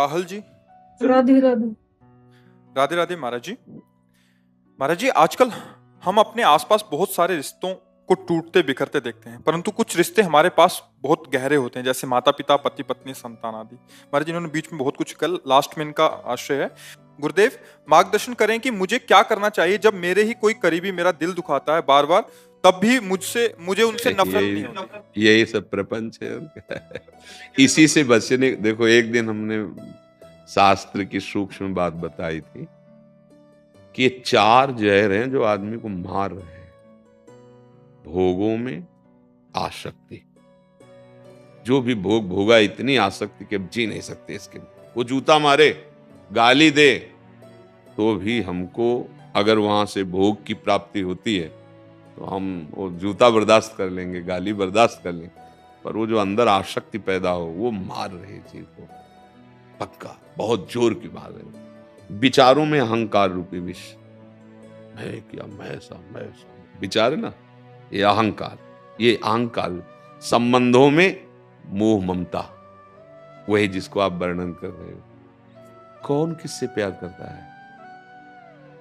काहल जी। राधे राधे। राधे राधे महाराज जी। महाराज जी, आजकल हम अपने आसपास बहुत सारे रिश्तों को टूटते बिखरते देखते हैं, परंतु कुछ रिश्ते हमारे पास बहुत गहरे होते हैं, जैसे माता पिता, पति पत्नी, संतान आदि। महाराज जी, इन्होंने बीच में बहुत कुछ कल, लास्ट में इनका आश्रय है। गुरुदेव, मार्गदर्शन करें कि मुझे क्या करना चाहिए जब मेरे ही कोई करीबी मेरा दिल दुखाता है बार बार, तब भी मुझे उनसे नफरत नहीं होती। यही सब प्रपंच है और क्या है। इसी से बचने, देखो एक दिन हमने शास्त्र की सूक्ष्म बात बताई थी कि ये 4 जहर हैं जो आदमी को मार रहे हैं। भोगों में आसक्ति, जो भी भोग भोगा इतनी आसक्ति कि अब जी नहीं सकते इसके लिए। वो जूता मारे, गाली दे, तो भी हमको अगर वहां से भोग की प्राप्ति होती है तो हम वो जूता बर्दाश्त कर लेंगे, गाली बर्दाश्त कर लेंगे, पर वो जो अंदर आसक्ति पैदा हो वो मार रही जीव को, पक्का बहुत जोर की बात है। विचारों में अहंकार रूपी विष, मैं क्या, मैं सा विचार है ना, ये अहंकार, ये अहंकार। संबंधों में मोह ममता, वही जिसको आप वर्णन कर रहे हो। कौन किससे प्यार करता है?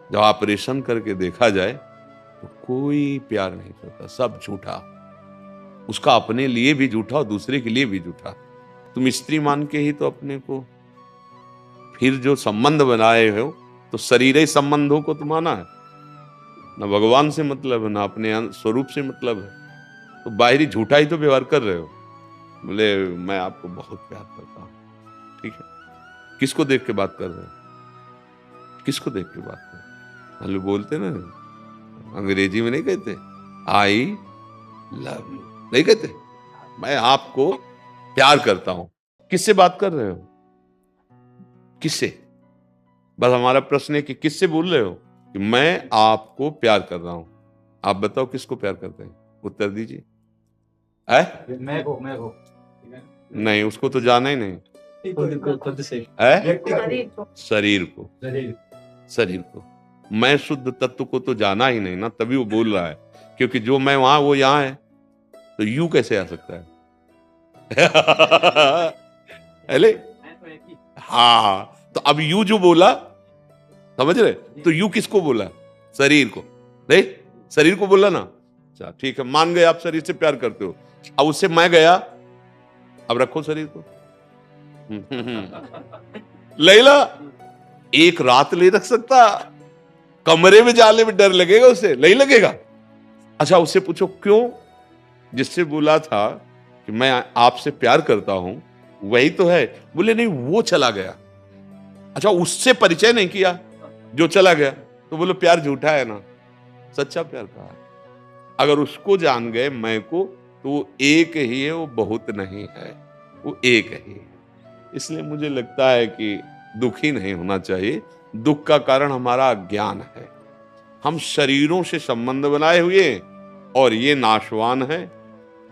जब ऑपरेशन करके देखा जाए तो कोई प्यार नहीं करता, सब झूठा। उसका अपने लिए भी झूठा और दूसरे के लिए भी झूठा। तुम स्त्री मान के ही तो अपने को फिर जो संबंध बनाए हो तो शरीर संबंधों को तो माना है ना, भगवान से मतलब है ना अपने स्वरूप से मतलब है, तो बाहरी झूठा ही तो व्यवहार कर रहे हो। बोले मैं आपको बहुत प्यार करता हूं, ठीक है, किसको देख के बात कर रहे हो? किसको देख के बात कर रहे हो? मतलब बोलते ना, अंग्रेजी में नहीं कहते आई लव यू, नहीं कहते मैं आपको प्यार करता हूं। किससे बात कर रहे हो? किससे? बस हमारा प्रश्न है कि किससे बोल रहे हो कि मैं आपको प्यार कर रहा हूं। आप बताओ किसको प्यार करते हैं? उत्तर दीजिए। मैं को नहीं, उसको तो जाना ही नहीं। खुद से शरीर को, शरीर को, मैं शुद्ध तत्व को तो जाना ही नहीं ना, तभी वो बोल रहा है। क्योंकि जो मैं वहां वो यहां है, तो यू कैसे आ सकता है? अरे हाँ, तो अब यू जो बोला, समझ रहे, तो यू किसको बोला? शरीर को, नहीं शरीर को बोला ना। अच्छा ठीक है, मान गए आप शरीर से प्यार करते हो। अब उससे मैं गया, अब रखो शरीर को। लैला एक रात ले रख सकता, कमरे में जाने में डर लगेगा उसे, नहीं लगेगा? अच्छा उससे पूछो क्यों? जिससे बोला था कि मैं आपसे प्यार करता हूं वही तो है। बोले नहीं, वो चला गया। अच्छा उससे परिचय नहीं किया जो चला गया, तो बोलो प्यार झूठा है ना, सच्चा प्यार कहा है। अगर उसको जान गए मैं को, तो वो एक ही है, वो बहुत नहीं है, वो एक ही है। इसलिए मुझे लगता है कि दुखी नहीं होना चाहिए। दुख का कारण हमारा अज्ञान है। हम शरीरों से संबंध बनाए हुए, और ये नाशवान है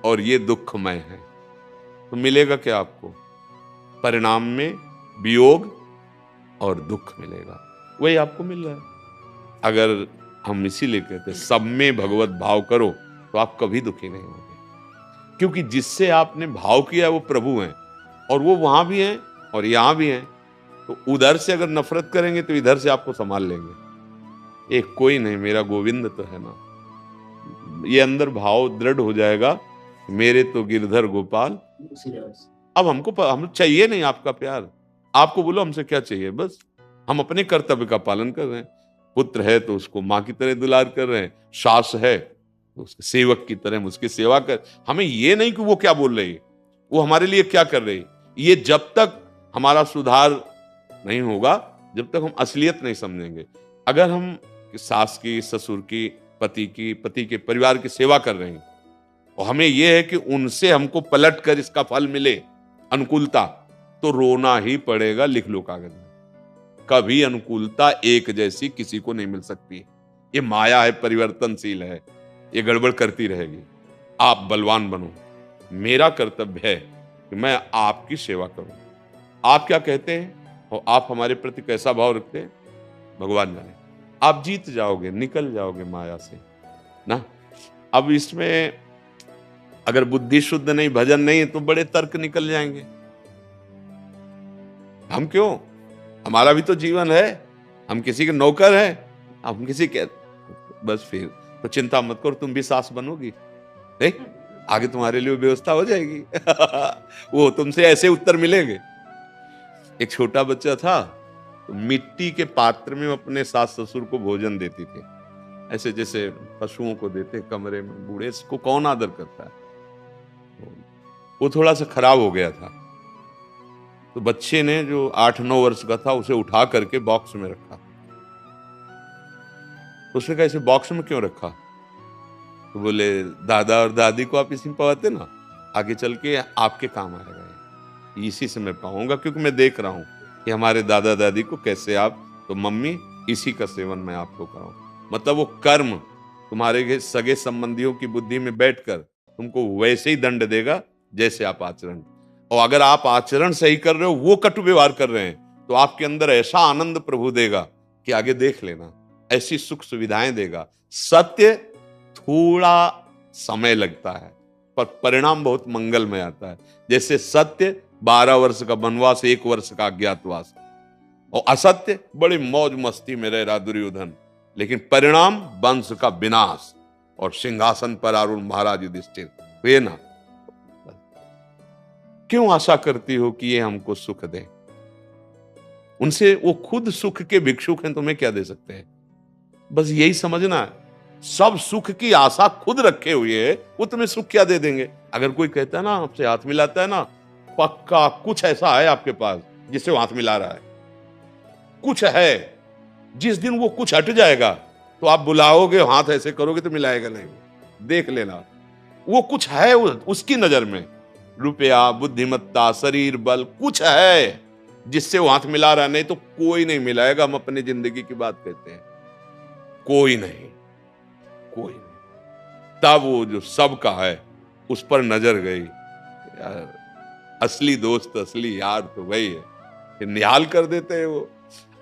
और ये दुखमय है, तो मिलेगा क्या आपको? परिणाम में वियोग और दुख मिलेगा, वही आपको मिल रहा है। अगर हम इसीलिए कहते सब में भगवत भाव करो, तो आप कभी दुखी नहीं होंगे, क्योंकि जिससे आपने भाव किया वो प्रभु हैं, और वो वहां भी हैं और यहां भी हैं। तो उधर से अगर नफरत करेंगे तो इधर से आपको संभाल लेंगे। एक कोई नहीं, मेरा गोविंद तो है ना, ये अंदर भाव दृढ़ हो जाएगा, मेरे तो गिरधर गोपाल। अब हम चाहिए नहीं आपका प्यार। आपको बोलो हमसे क्या चाहिए? बस हम अपने कर्तव्य का पालन कर रहे हैं। पुत्र है तो उसको माँ की तरह दुलार कर रहे हैं, सास है तो उसके सेवक की तरह उसकी सेवा कर। हमें ये नहीं कि वो क्या बोल रही है, वो हमारे लिए क्या कर रही है, ये जब तक हमारा सुधार नहीं होगा, जब तक हम असलियत नहीं समझेंगे। अगर हम सास की, ससुर की, पति के परिवार की सेवा कर रहे हैं, और हमें यह है कि उनसे हमको पलट कर इसका फल मिले, अनुकूलता, तो रोना ही पड़ेगा। लिख लो कागज में, कभी अनुकूलता एक जैसी किसी को नहीं मिल सकती। ये माया है, परिवर्तनशील है, ये गड़बड़ करती रहेगी। आप बलवान बनो। मेरा कर्तव्य है कि मैं आपकी सेवा करूं। आप क्या कहते हैं और आप हमारे प्रति कैसा भाव रखते हैं, भगवान जाने। आप जीत जाओगे, निकल जाओगे माया से ना। अब इसमें अगर बुद्धि शुद्ध नहीं, भजन नहीं, तो बड़े तर्क निकल जाएंगे। हम क्यों, हमारा भी तो जीवन है, हम किसी के नौकर हैं, हम किसी के, बस फिर तो चिंता मत करो, तुम भी सास बनोगी, नहीं आगे तुम्हारे लिए व्यवस्था हो जाएगी। वो तुमसे ऐसे उत्तर मिलेंगे। एक छोटा बच्चा था, तो मिट्टी के पात्र में अपने सास ससुर को भोजन देती थी, ऐसे जैसे पशुओं को देते कमरे में, बूढ़े को कौन आदर करता है। वो थोड़ा सा खराब हो गया था, तो बच्चे ने जो 8-9 वर्ष का था उसे उठा करके बॉक्स में रखा। उसने कहा इसे बॉक्स में क्यों रखा? तो बोले दादा और दादी को आप इसी में पवाते ना, आगे चल के आपके काम आएगा, इसी से मैं पाऊंगा, क्योंकि मैं देख रहा हूं कि हमारे दादा दादी को कैसे आप, तो मम्मी इसी का सेवन मैं आपको कराऊं। मतलब वो कर्म तुम्हारे सगे संबंधियों की बुद्धि में बैठकर तुमको वैसे ही दंड देगा जैसे आप आचरण, और अगर आप आचरण सही कर रहे हो, वो कटु व्यवहार कर रहे हैं, तो आपके अंदर ऐसा आनंद प्रभु देगा कि आगे देख लेना, ऐसी सुख सुविधाएं देगा। सत्य थोड़ा समय लगता है पर परिणाम बहुत मंगलमय आता है। जैसे सत्य 12 वर्ष का वनवास, 1 वर्ष का अज्ञातवास, और असत्य बड़ी मौज मस्ती में रह रहा दुर्योधन, लेकिन परिणाम वंश का विनाश और सिंहासन पर आरूढ़ महाराज युधिष्ठिर हुए ना। क्यों आशा करती हो कि ये हमको सुख दे? उनसे, वो खुद सुख के भिक्षुक हैं, तुम्हें क्या दे सकते हैं? बस यही समझना है, सब सुख की आशा खुद रखे हुए है, वो तुम्हें सुख क्या दे देंगे? अगर कोई कहता है ना, आपसे हाथ मिलाता है ना, पक्का कुछ ऐसा है आपके पास जिससे वो हाथ मिला रहा है, कुछ है। जिस दिन वो कुछ हट जाएगा तो आप बुलाओगे, हाथ ऐसे करोगे तो मिलाएगा नहीं, देख लेना। वो कुछ है उसकी नजर में, रुपया, बुद्धिमत्ता, शरीर बल, कुछ है जिससे वो हाथ मिला रहा, नहीं तो कोई नहीं मिलाएगा। हम अपनी जिंदगी की बात कहते हैं, कोई नहीं, कोई नहीं। तब वो जो सबका है उस पर नजर गई, यार असली दोस्त, असली यार तो वही है, फिर निहाल कर देते हैं वो।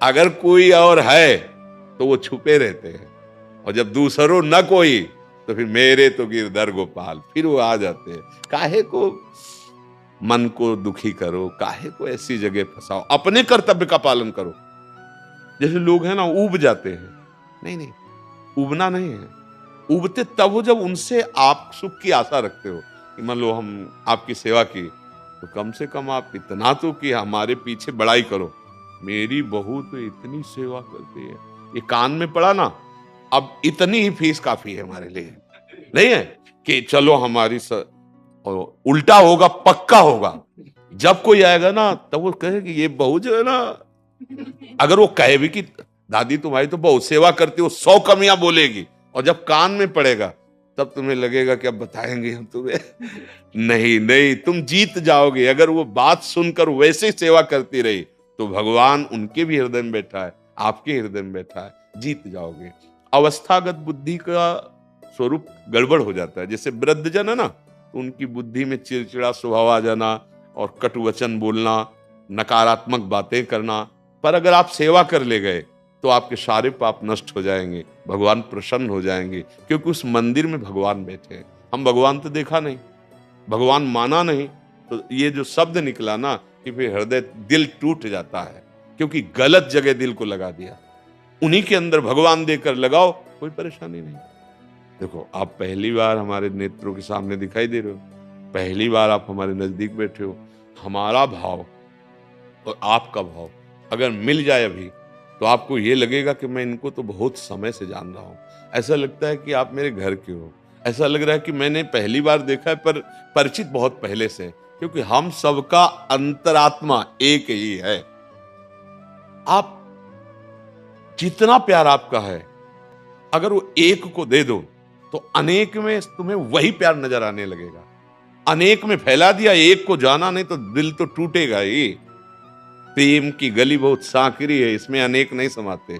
अगर कोई और है तो वो छुपे रहते हैं, और जब दूसरों न कोई तो फिर मेरे तो गिरधर गोपाल, फिर वो आ जाते हैं। काहे को मन को दुखी करो, काहे को ऐसी जगह फंसाओ, अपने कर्तव्य का पालन करो। जैसे लोग हैं ना, ऊब जाते हैं, नहीं नहीं, उबना नहीं है। उबते तब हो जब उनसे आप सुख की आशा रखते हो, कि मान लो हम आपकी सेवा की, तो कम से कम आप इतना तो कि हमारे पीछे बड़ाई करो, मेरी बहू तो इतनी सेवा करती है, ये कान में पड़ा ना, अब इतनी ही फीस काफी है हमारे लिए, नहीं है कि चलो हमारी उल्टा होगा, पक्का होगा। जब कोई आएगा ना तब वो कहे कि ये बहू जो है ना, अगर वो कहे भी कि दादी तुम्हारी तो बहुत सेवा करती हो, 100 कमियां बोलेगी, और जब कान में पड़ेगा तब तुम्हें लगेगा कि अब बताएंगे हम तुम्हें। नहीं नहीं, तुम जीत जाओगे। अगर वो बात सुनकर वैसे सेवा करती रही तो भगवान उनके भी हृदय में बैठा है, आपके हृदय में बैठा है, जीत जाओगे। अवस्थागत बुद्धि का स्वरूप गड़बड़ हो जाता है। जैसे वृद्धजन है ना, तो उनकी बुद्धि में चिड़चिड़ा स्वभाव आ जाना और कटु वचन बोलना, नकारात्मक बातें करना। पर अगर आप सेवा कर ले गए तो आपके सारे पाप नष्ट हो जाएंगे, भगवान प्रसन्न हो जाएंगे, क्योंकि उस मंदिर में भगवान बैठे हैं। हम भगवान तो देखा नहीं, भगवान माना नहीं, तो ये जो शब्द निकला ना कि फिर हृदय, दिल टूट जाता है, क्योंकि गलत जगह दिल को लगा दिया। उन्हीं के अंदर भगवान देकर लगाओ, कोई परेशानी नहीं। देखो, आप पहली बार हमारे नेत्रों के सामने दिखाई दे रहे हो, पहली बार आप हमारे नजदीक बैठे हो। हमारा भाव और आपका भाव अगर मिल जाए अभी, तो आपको ये लगेगा कि मैं इनको तो बहुत समय से जान रहा हूं। ऐसा लगता है कि आप मेरे घर के हो, ऐसा लग रहा है कि मैंने पहली बार देखा है, पर परिचित बहुत पहले से, क्योंकि हम सबका अंतरात्मा एक ही है। आप जितना प्यार आपका है, अगर वो एक को दे दो तो अनेक में तुम्हें वही प्यार नजर आने लगेगा। अनेक में फैला दिया, एक को जाना नहीं तो दिल तो टूटेगा ही। प्रेम की गली बहुत सांकरी है, इसमें अनेक नहीं समाते,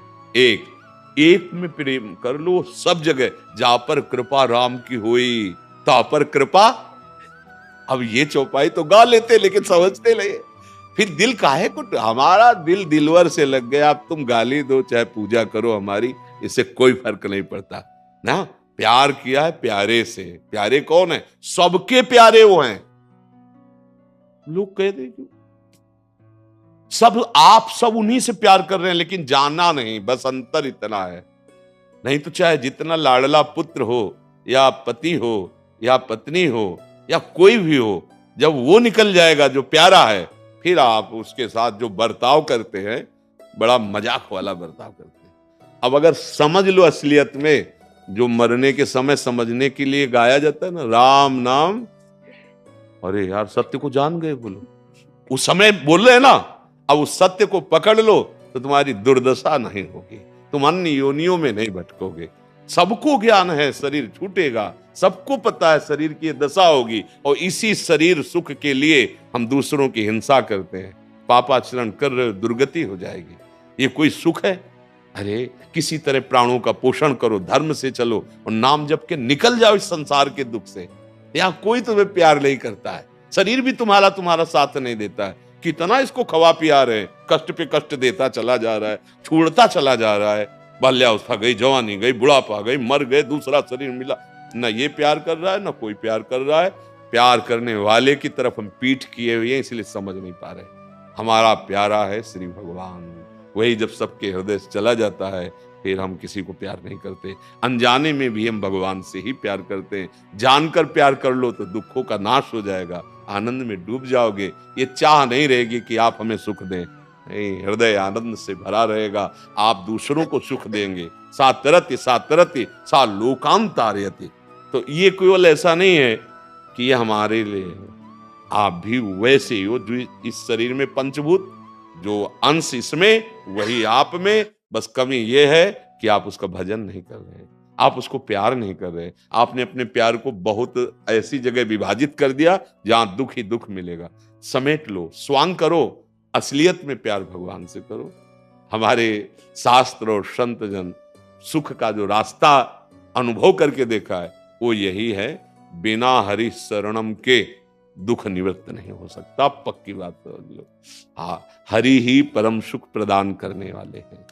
एक में प्रेम कर लो सब जगह। जा पर कृपा राम की हुई, ता पर कृपा। अब ये चौपाई तो गा लेते लेकिन समझते नहीं, फिर दिल काहे को, हमारा दिल दिलवर से लग गया। अब तुम गाली दो चाहे पूजा करो हमारी, इससे कोई फर्क नहीं पड़ता ना। प्यार किया है प्यारे से। प्यारे कौन है? सबके प्यारे वो हैं। लोग कहते क्यों आप सब उन्हीं से प्यार कर रहे हैं, लेकिन जानना नहीं, बस अंतर इतना है। नहीं तो चाहे जितना लाडला पुत्र हो या पति हो या पत्नी हो या कोई भी हो, जब वो निकल जाएगा जो प्यारा है, फिर आप उसके साथ जो बर्ताव करते हैं बड़ा मजाक वाला बर्ताव करते हैं। अब अगर समझ लो असलियत में, जो मरने के समय समझने के लिए गाया जाता है ना, राम नाम, अरे यार सत्य को जान गए बोलो, उस समय बोल रहे हैं ना, अब उस सत्य को पकड़ लो तो तुम्हारी दुर्दशा नहीं होगी, तुम अन्य योनियों में नहीं भटकोगे। सबको ज्ञान है शरीर छूटेगा, सबको पता है शरीर की दशा होगी, और इसी शरीर सुख के लिए हम दूसरों की हिंसा करते हैं, पापाचरण कर रहे हो, दुर्गति हो जाएगी। ये कोई सुख है? अरे किसी तरह प्राणों का पोषण करो, धर्म से चलो और नाम जप के निकल जाओ इस संसार के दुख से। यहाँ कोई तुम्हें प्यार नहीं करता है, शरीर भी तुम्हारा साथ नहीं देता है। कितना इसको खवा पिया रहे, कष्ट पे कष्ट देता चला जा रहा है, छूटता चला जा रहा है। बाल्यावस्था गई, जवानी गई, बुढ़ापा गई, मर गए, दूसरा शरीर मिला, न ये प्यार कर रहा है न कोई प्यार कर रहा है। प्यार करने वाले की तरफ हम पीठ किए हुए हैं, इसलिए समझ नहीं पा रहे। हमारा प्यारा है श्री भगवान, वही जब सबके हृदय से चला जाता है फिर हम किसी को प्यार नहीं करते। अनजाने में भी हम भगवान से ही प्यार करते हैं। जानकर प्यार कर लो तो दुखों का नाश हो जाएगा, आनंद में डूब जाओगे। ये चाह नहीं रहेगी कि आप हमें सुख दें, नहीं, हृदय आनंद से भरा रहेगा, आप दूसरों को सुख देंगे। सातरति सातरति सा लोकांतारयति। तो ये केवल ऐसा नहीं है कि ये हमारे लिए है, आप भी वैसे ही हो। जो इस शरीर में पंचभूत, जो अंश इसमें वही आप में, बस कमी ये है कि आप उसका भजन नहीं कर रहे, आप उसको प्यार नहीं कर रहे। आपने अपने प्यार को बहुत ऐसी जगह विभाजित कर दिया जहां दुख ही दुख मिलेगा। समेट लो, स्वांग करो, असलियत में प्यार भगवान से करो। हमारे शास्त्र और संत जन सुख का जो रास्ता अनुभव करके देखा है वो यही है, बिना हरि शरणम के दुख निवृत्त नहीं हो सकता। पक्की बात समझ लो। हाँ, हरि ही परम सुख प्रदान करने वाले हैं।